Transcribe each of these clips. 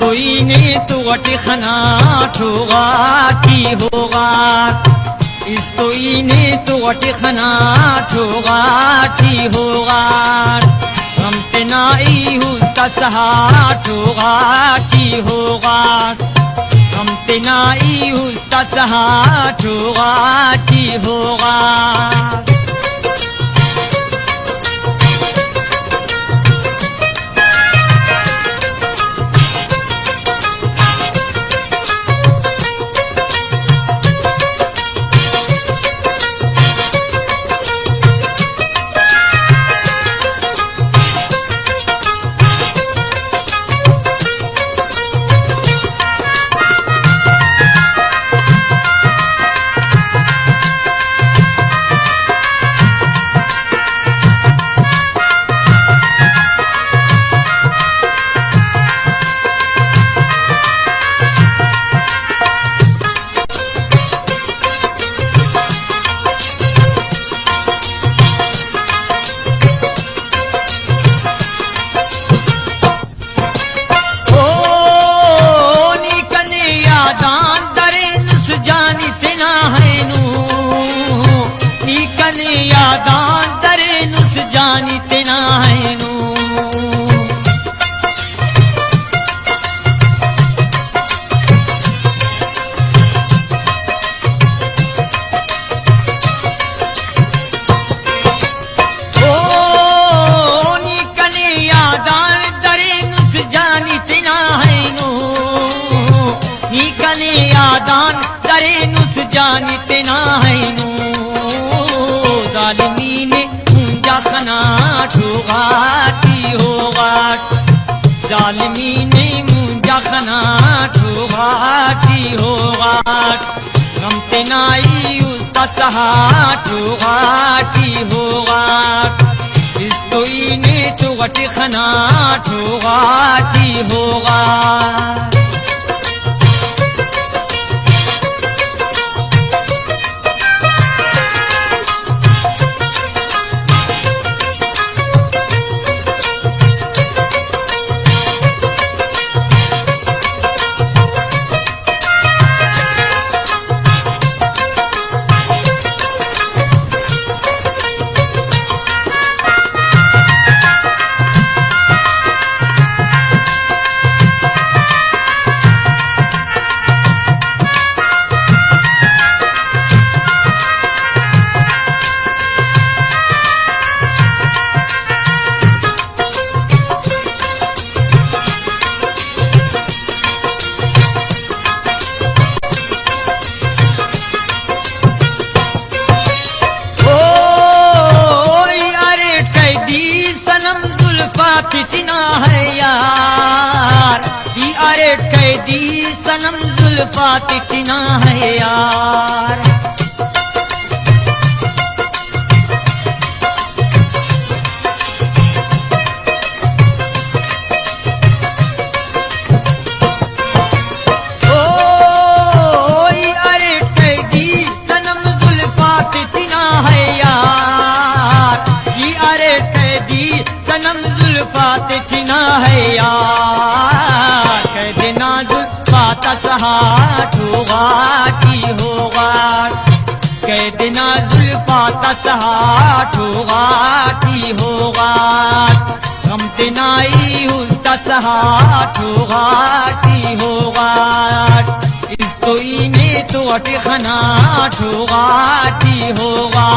इस्तोइने तो अटे खना ठोगा की होगा इस्तोइने तो अटे खना ठोगा की होगा हम तेनाई हुस्ता सहा ठोगा की होगा हम तेनाई हुस्ता सहा ठोगा की होगा यादां दरे नुस जानी तेना है नू ओ नी कने यादां दरे नुस जानी तेना है नू नी कने यादां दरे नुस जानी तेना है नू जालिमी ने मुंजा खना ठोगा की होगा जालिमी ने मुंजा खना ठोगा की होगा गम तेनाई उसका सहा ठोगा की होगा इस्तोइने तो अटे खना ठोगा की होगा फितना है यार ये अरे कैदी सनम जुल्फा फितना है यार ओ ये अरे कैदी सनम जुल्फा फितना है यार ये अरे कैदी सनम जुल्फात चिना है यार कह देना जुल्फात सहा ठोगा की होगा कह देना जुल्फात सहा ठोगा की होगा गम तेनाई हुस्ता सहा ठोगा की होगा इस्तोइने तो अटे खना ठोगा की होगा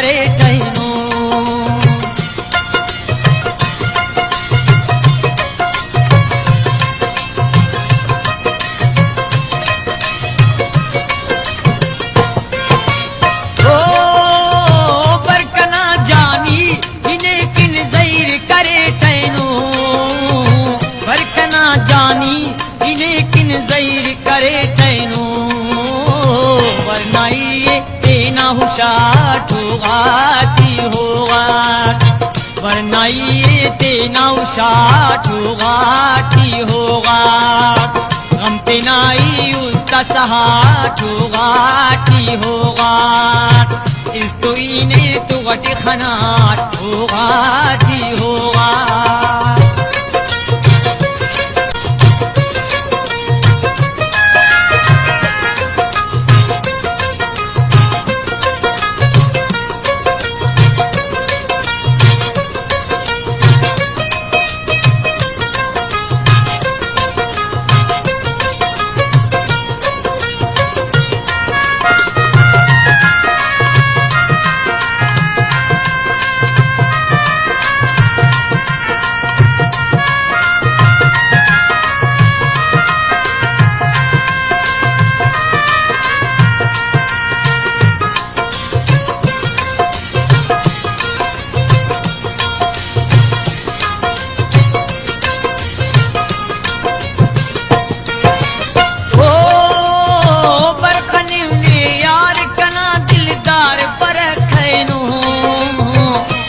करे ठहनो बरकना जानी इन्हें किन ज़ैर करे ठहनो बरकना जानी इन्हें किन ज़ैर करे ठहनो वरना ये तेना हुशार ठोगाती होगा वरना ये तेना हुशार ठोगाती होगा गम पे नाई उसका सहार ठोगाती होगा इस तो इन्हें तो गटे खनात ठोगाती होगा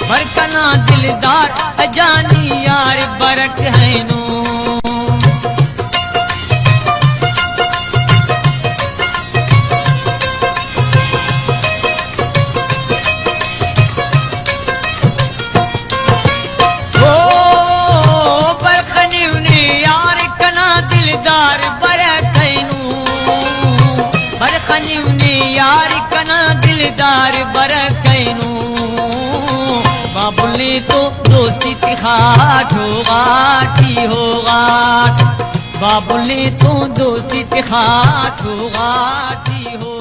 बरकना दिलदार अजानी यार बरक है नो बरकने यार कना दिलदार बरक है नो बरकने यार कना दिलदार बरक है नो बाबुल ने तो दोस्ती तिखाट होगाटी होगा बाबुल ने तो दोस्ती तिखाट होगाटी हो